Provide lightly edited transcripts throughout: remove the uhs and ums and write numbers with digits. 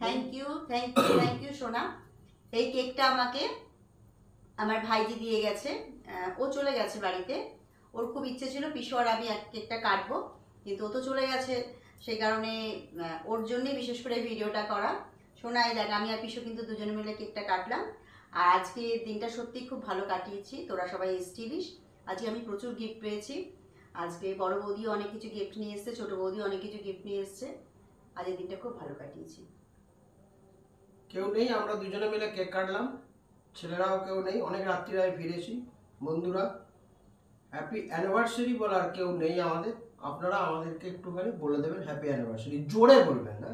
Thank you সোনা। এই কেকটা আমাকে আমার ভাইজি দিয়ে গেছে। ও চলে গেছে বাড়িতে। ওর খুব ইচ্ছে ছিল পিসু আর আমি কেকটা কাটবো, কিন্তু ও তো চলে গেছে, সেই কারণে ওর জন্যই বিশেষ করে ভিডিওটা করা। সোনাই দেখ, আমি আর পিসু কিন্তু দুজনে মিলে কেকটা কাটলাম। আর আজকে দিনটা সত্যিই খুব ভালো কাটিয়েছি, তোরা সবাই এসেছিলিস। আজকে আমি প্রচুর গিফট পেয়েছি। আজকে বড় বৌদিও অনেক কিছু গিফট নিয়ে এসছে, ছোট বৌদিও অনেক কিছু গিফট নিয়ে এসছে। আজকের দিনটা খুব ভালো কাটিয়েছি। কেউ নেই, আমরা দুজনে মিলে কেক কাটলাম, ছেলেরাও কেউ নেই, অনেক রাত্রিরায় ফিরেছি। বন্ধুরা, হ্যাপি অ্যানিভার্সারি বলার কেউ নেই আমাদের, আপনারা আমাদেরকে একটুখানি বলে দেবেন হ্যাপি অ্যানিভার্সারি, জোরে বলবেন না,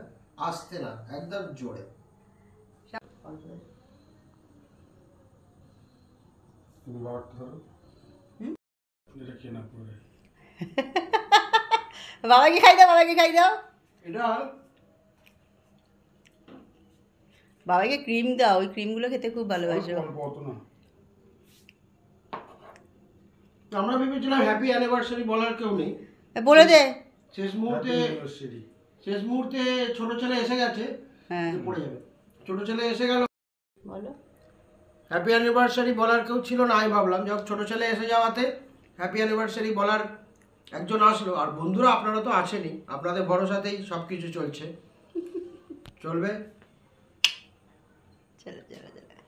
আসতে না, একদম জোরে। বাবাকে খাই দাও, বাবাকে খাই দাও, এটা বাবাকে ক্রিম দাও, ওই ক্রিমগুলো খেতে খুব ভালোবাসো। আমরা ভেবেছিলাম হ্যাপি অ্যানিভার্সারি বলার কেউ নেই, বলে দে। শেষ মুহূর্তে ছোট ছেলে এসে গেছে, পড়ে যাবে, ছোট ছেলে এসে গেল, বলো হ্যাপি অ্যানিভার্সারি বলার কেউ ছিল না। আমি ভাবলাম যখন ছোট ছেলে এসে যাওয়াতে হ্যাপি অ্যানিভার্সারি বলার একজন আসলো। আর বন্ধুরা, আপনারা তো আছেনই, আপনাদের ভরসাতেই সব কিছু চলছে, চলবে। চলো চলো চলো।